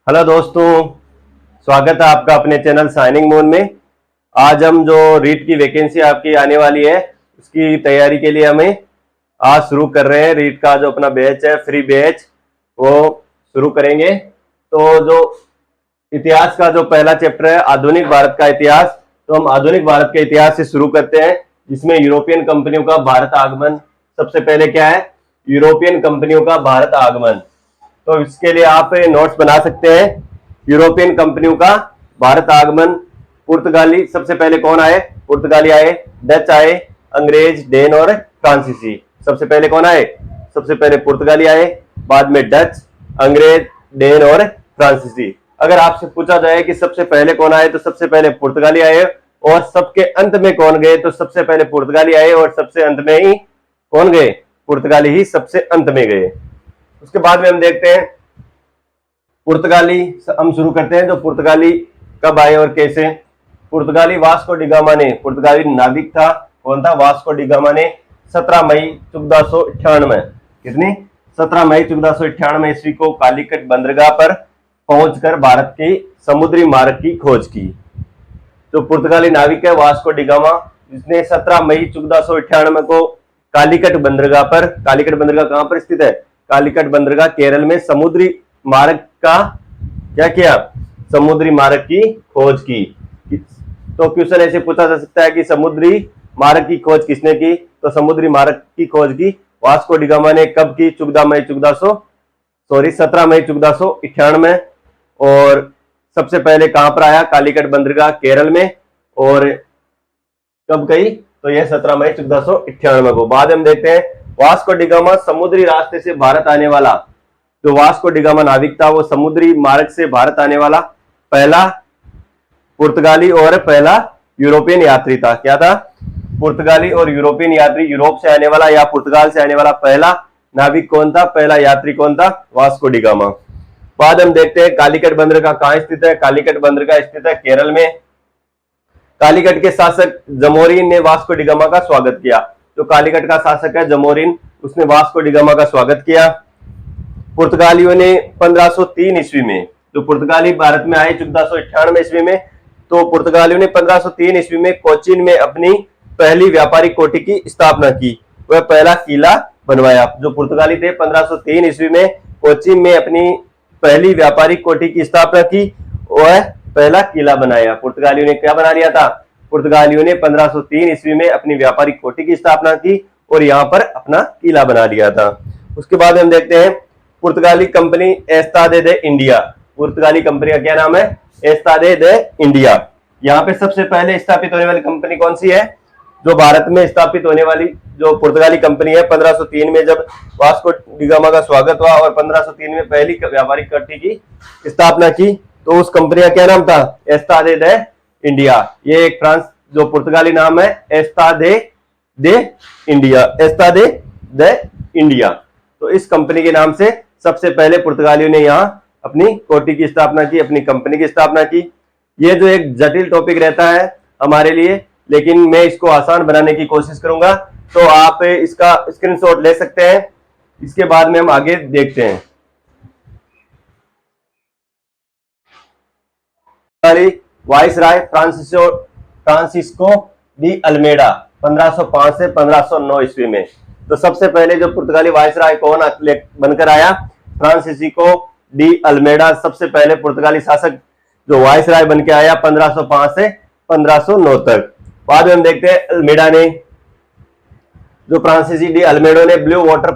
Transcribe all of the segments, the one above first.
Hello दोस्तों, स्वागत है आपका अपने चैनल शाइनिंग मून में। आज हम जो रीट की वैकेंसी आपकी आने वाली है उसकी तैयारी के लिए हमें आज शुरू कर रहे हैं। रीट का जो अपना बैच है, फ्री बैच, वो शुरू करेंगे। तो जो इतिहास का जो पहला चैप्टर है आधुनिक भारत का इतिहास, तो हम आधुनिक भारत के इतिहास से शुरू करते हैं, जिसमें यूरोपियन कंपनियों का भारत आगमन सबसे पहले क्या है, यूरोपियन कंपनियों का भारत आगमन। तो इसके लिए आप नोट्स बना सकते हैं। यूरोपियन कंपनियों का भारत आगमन। पुर्तगाली सबसे पहले कौन आए? पुर्तगाली आए, डच आए, अंग्रेज, डेन और फ्रांसीसी। सबसे पहले कौन आए? सबसे पहले पुर्तगाली आए, बाद में डच, अंग्रेज, डेन और फ्रांसीसी। अगर आपसे पूछा जाए कि सबसे पहले कौन आए, तो सबसे पहले पुर्तगाली आए, और सबके अंत में कौन गए, तो सबसे पहले पुर्तगाली आए और सबसे अंत में ही कौन गए? पुर्तगाली ही सबसे अंत में गए। उसके बाद में हम देखते हैं पुर्तगाली, हम शुरू करते हैं। जो पुर्तगाली कब आए और कैसे? पुर्तगाली वास्को डी गामा ने, पुर्तगाली नाविक था, कौन था? वास्को डी गामा ने 17 मई 1498, कितनी? 17 मई 1498 ईस्वी को कालीकट बंदरगाह पर पहुंचकर भारत के समुद्री मार्ग की खोज की। जो पुर्तगाली नाविक है वास्को डी गामा, जिसने 17 मई 1498 को कालीकट बंदरगाह पर, कालीकट बंदरगाह कहां पर स्थित है? कालीकट बंदरगाह केरल में समुद्री मार्ग का क्या किया? समुद्री मार्ग की खोज की। तो क्वेश्चन ऐसे पूछा जा सकता है कि समुद्री मार्ग की खोज किसने की? तो समुद्री मार्ग की खोज की वास्को डी गामा ने कब की? 17 मई 1498। और सबसे पहले कहां पर आया? कालीकट बंदरगाह केरल में। और कब गई? तो यह 17 मई 1498 को। बाद हम देखते हैं वास्को डी गामा समुद्री रास्ते से भारत आने वाला, जो वास्को डी गामा नाविक था, वो समुद्री मार्ग से भारत आने वाला पहला पुर्तगाली और पहला यूरोपियन यात्री था। क्या था? पुर्तगाली और यूरोपियन यात्री, यूरोप से आने वाला या पुर्तगाल से आने वाला पहला नाविक कौन था? पहला यात्री कौन था? Vasco D gamma. बाद हम देखते हैं कालीकट बंदरगाह कहां स्थित है? कालीकट बंदरगाह स्थित है केरल में। कालीकट के शासक जमोरिन ने वास्को डी गामा का स्वागत किया। जो कालीकट का शासक है जमोरिन, उसने वास्को डी गामा का स्वागत किया। पुर्तगालियों ने 1503 ईस्वी में, जो पुर्तगाली भारत में आए 1498 ईस्वी में, तो पुर्तगालियों ने 1503 ईस्वी में कोचीन में अपनी पहली व्यापारिक कोठी की स्थापना की। वह पहला किला बनवाया। जो पुर्तगाली थे 1503 ईस्वी में कोचीन में अपनी पहली व्यापारिक कोठी की स्थापना की, वह पहला किला बनाया। पुर्तगालियों ने क्या बना लिया था? पुर्तगालियों ने 1503 ईस्वी में अपनी व्यापारिक कोठी की स्थापना की और यहाँ पर अपना किला बना लिया था। उसके बाद हम देखते हैं पुर्तगाली कंपनी एस्तादे दे इंडिया। पुर्तगाली कंपनी का क्या नाम है? एस्तादे दे इंडिया। यहाँ पे सबसे पहले स्थापित होने वाली कंपनी कौन सी है? जो भारत में स्थापित होने वाली जो पुर्तगाली कंपनी है, 1503 में जब वास्को डी गामा का स्वागत हुआ और 1503 में पहली व्यापारिक कोठी की स्थापना की, तो उस कंपनी का क्या नाम था? एस्तादे दे इंडिया। ये एक फ्रांस जो पुर्तगाली नाम है, एस्तादे दे इंडिया, एस्तादे दे इंडिया। तो इस कंपनी के नाम से सबसे पहले पुर्तगालियों ने यहाँ अपनी कोठी की स्थापना की, अपनी कंपनी की स्थापना की। ये जो एक जटिल टॉपिक रहता है हमारे लिए, लेकिन मैं इसको आसान बनाने की कोशिश करूंगा, तो आप इसका स्क्रीनशॉट ले सकते हैं। इसके बाद में हम आगे देखते हैं। वाइसराय फ्रांसिस्को डी अल्मेडा 1505 से 1509 ईस्वी में। तो सबसे पहले जो पुर्तगाली वाइसराय कौन बनकर आया? फ्रांसिस्को डी अल्मेडा सबसे पहले पुर्तगाली शासक जो वाइसराय बन के आया 1505 से 1509 तक। बाद में हम देखते हैं अल्मेडा ने, जो फ्रांसिसी डी अल्मेडो ने ब्लू वाटर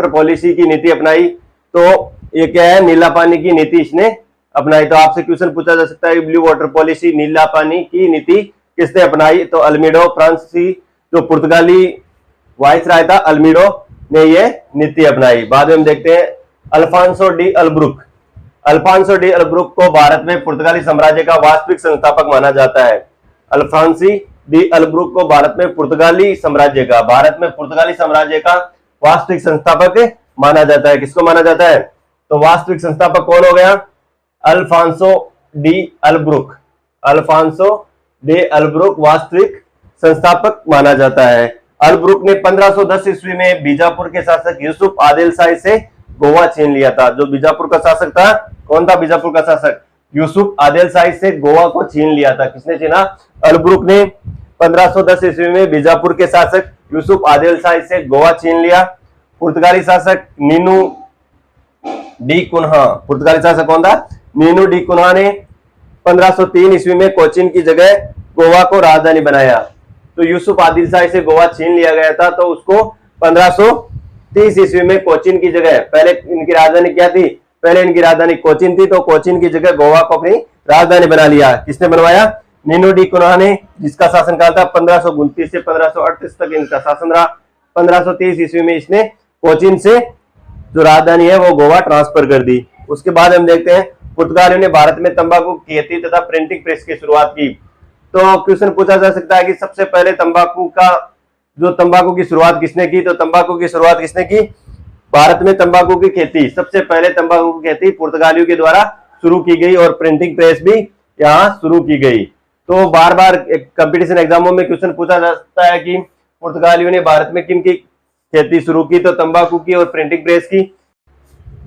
पॉलिसी की नीति अपनाई। तो ये क्या है? नीला पानी की नीति इसने अपनाई। तो आपसे क्वेश्चन पूछा जा सकता है ब्लू वाटर पॉलिसी, नीला पानी की नीति किसने अपनाई? तो अल्मेडो, फ्रांसीसी जो पुर्तगाली वाइसराय था अल्मेडो ने ये नीति अपनाई। बाद में हम देखते हैं Alphonso de Albuquerque. Alfonso de अल्ब्रुक को भारत में पुर्तगाली साम्राज्य का वास्तविक संस्थापक माना जाता है। अल्फांसी डी अल्ब्रुक को भारत में पुर्तगाली साम्राज्य का वास्तविक संस्थापक माना जाता है। किसको माना जाता है? तो वास्तविक संस्थापक कौन हो गया? Alfonso de Albuquerque. Alfonso de Albuquerque वास्तविक संस्थापक माना जाता है। अल्ब्रुक ने 1510 ईस्वी में बीजापुर के शासक यूसुफ आदिल शाही से गोवा छीन लिया था। जो बीजापुर का शासक था कौन था बीजापुर का शासक? यूसुफ आदिल शाही से गोवा को छीन लिया था। किसने छीना? अलब्रुक ने 1510 ईस्वी में बीजापुर के शासक यूसुफ आदिल शाही से गोवा छीन लिया। पुर्तगाली शासक नीनू डी कुन्हा, पुर्तगाली शासक कौन था? नीनू डी कुन्हा ने 1503 ईस्वी में कोचीन की जगह गोवा को राजधानी बनाया। तो यूसुफ आदिल शाही से गोवा छीन लिया गया था, तो उसको 1530 ईस्वी में कोचीन की जगह, पहले इनकी राजधानी क्या थी? पहले इनकी राजधानी कोचीन थी, तो कोचीन की जगह गोवा को अपनी राजधानी बना लिया। किसने बनवाया? नीनू डी कुन्हा ने, जिसका शासनकाल था 1529 से 1538 तक इनका शासन रहा। 1530 ईस्वी में इसने कोचीन से जो राजधानी है वो गोवा ट्रांसफर कर दी। उसके बाद हम देखते हैं पुर्तगालियों ने भारत में तंबाकू की खेती तथा प्रिंटिंग प्रेस की शुरुआत की। तो क्वेश्चन पूछा जा सकता है कि सबसे पहले तंबाकू की शुरुआत किसने की? तो तंबाकू की शुरुआत किसने की? भारत में तंबाकू की खेती, सबसे पहले तंबाकू की खेती पुर्तगालियों के द्वारा शुरू की गई और प्रिंटिंग प्रेस भी यहाँ शुरू की गई। तो बार बार कंपटीशन एग्जामों में क्वेश्चन पूछा जाता है कि पुर्तगालियों ने भारत में किन की खेती शुरू की? तो तंबाकू की और प्रिंटिंग प्रेस की।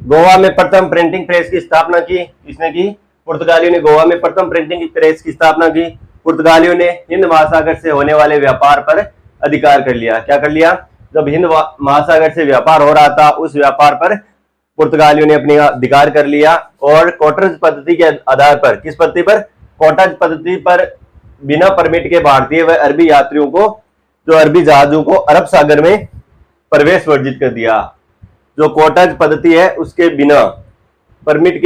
गोवा में प्रथम प्रिंटिंग प्रेस की स्थापना की किसने की? पुर्तगालियों ने गोवा में प्रथम प्रिंटिंग प्रेस की स्थापना की। पुर्तगालियों ने हिंद महासागर से होने वाले व्यापार पर अधिकार कर लिया। क्या कर लिया? जब हिंद महासागर से व्यापार हो रहा था, उस व्यापार पर पुर्तगालियों ने अपने अधिकार कर लिया और कोटर्स पद्धति के आधार पर, किस पद्धति पर? कोटर्स पद्धति पर बिना परमिट के भारतीय व अरबी यात्रियों को, जो अरबी जहाजों को अरब सागर में प्रवेश वर्जित कर दिया। जो कोटर्स पद्धति है उसके बिना परमिट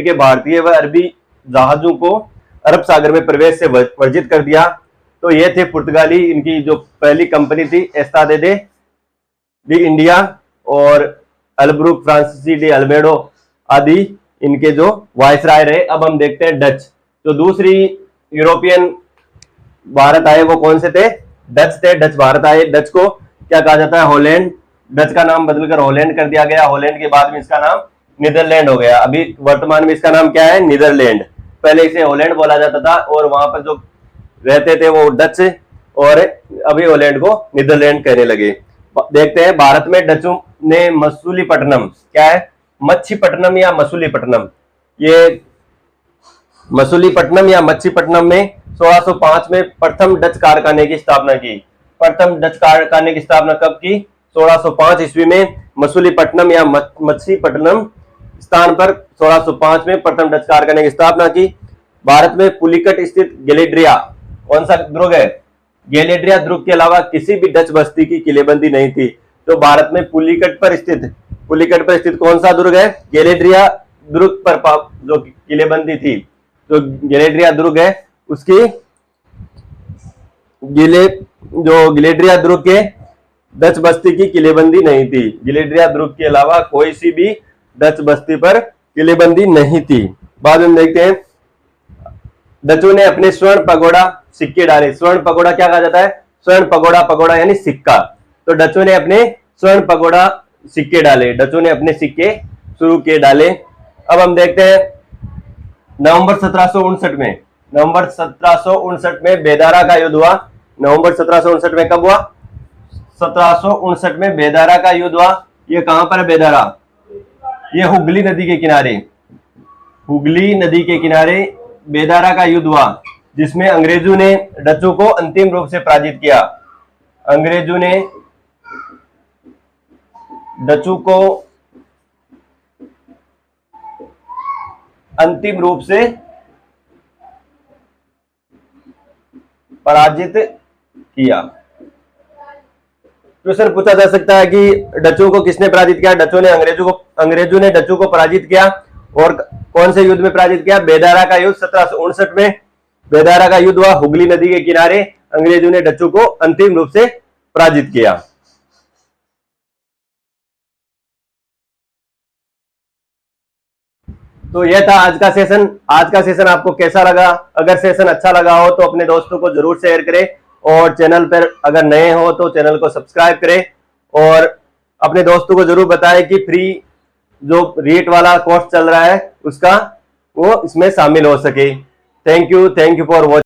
के भारतीय व अरबी जहाजों को अरब सागर में प्रवेश से वर्जित कर दिया। तो ये थे पुर्तगाली, इनकी जो पहली कंपनी थी एस्तादे डी इंडिया और अलब्रुक फ्रांसिसी डी अल्मेडो आदि इनके जो वायसराय रहे। अब हम देखते हैं डच। तो दूसरी यूरोपियन भारत आए वो कौन से थे? डच थे। डच भारत आए। डच को क्या कहा जाता है? हॉलैंड। डच का नाम बदलकर हॉलैंड कर दिया गया। हॉलैंड के बाद में इसका नाम नीदरलैंड हो गया। अभी वर्तमान में इसका नाम क्या है? नीदरलैंड। पहले इसे हॉलैंड बोला जाता था और वहां पर जो रहते थे वो डच, और अभी हॉलैंड को नीदरलैंड कहने लगे। देखते हैं भारत में डचों ने मसूलीपट्टनम, क्या है? मच्छीपट्टनम या मसूलीपट्टनम, ये मसूलीपट्टनम या मच्छीपट्टनम में 1605 में प्रथम डच कारखाने की स्थापना की। प्रथम डच कारखाने की स्थापना कब की? 1605 ईस्वी में मसूलीपट्टनम या मच्छीपट्टनम स्थान पर 1605 में प्रथम डच कारखाने की स्थापना की। भारत में पुलिकट स्थित गैलेड्रिया, कौन सा दुर्ग है? गैलेड्रिया दुर्ग के अलावा किसी भी डच बस्ती की किलेबंदी नहीं थी। तो भारत में पुलिकट पर स्थित कौन सा दुर्ग है? गैलेड्रिया दुर्ग पर जो किलेबंदी थी, जो गैलेड्रिया दुर्ग है उसकी गैलेड्रिया दुर्ग के डच बस्ती की किलेबंदी नहीं थी। गैलेड्रिया दुर्ग के अलावा कोई सी भी डच बस्ती पर किलेबंदी नहीं थी। बाद में देखते हैं डचों ने अपने स्वर्ण पगोड़ा सिक्के डाले। स्वर्ण पगोड़ा क्या कहा जाता है? स्वर्ण पगोड़ा यानी सिक्का। तो डचों ने अपने स्वर्ण पगोड़ा सिक्के डाले। डचों ने अपने सिक्के शुरू किए डाले। अब हम देखते हैं नवंबर 1759 में बेदारा का युद्ध हुआ। नवंबर 1759 में कब हुआ? 1759 में बेदारा का युद्ध हुआ। ये कहां पर है बेदारा? ये हुगली नदी के किनारे बेदारा का युद्ध हुआ, जिसमें अंग्रेजों ने डचों को अंतिम रूप से पराजित किया। अंग्रेजों ने डचों को अंतिम रूप से पराजित किया। क्वेश्चन पूछा जा सकता है कि डचों को किसने पराजित किया? अंग्रेजों ने डचों को पराजित किया। और कौन से युद्ध में पराजित किया? बेदारा का युद्ध 1759 में बेदारा का युद्ध हुआ। हुगली नदी के किनारे अंग्रेजों ने डचों को अंतिम रूप से पराजित किया। तो यह था आज का सेशन। आज का सेशन आपको कैसा लगा? अगर सेशन अच्छा लगा हो तो अपने दोस्तों को जरूर शेयर करें, और चैनल पर अगर नए हो तो चैनल को सब्सक्राइब करें, और अपने दोस्तों को जरूर बताएं कि फ्री जो रीट वाला कोर्स चल रहा है उसका वो इसमें शामिल हो सके। Thank you for watching.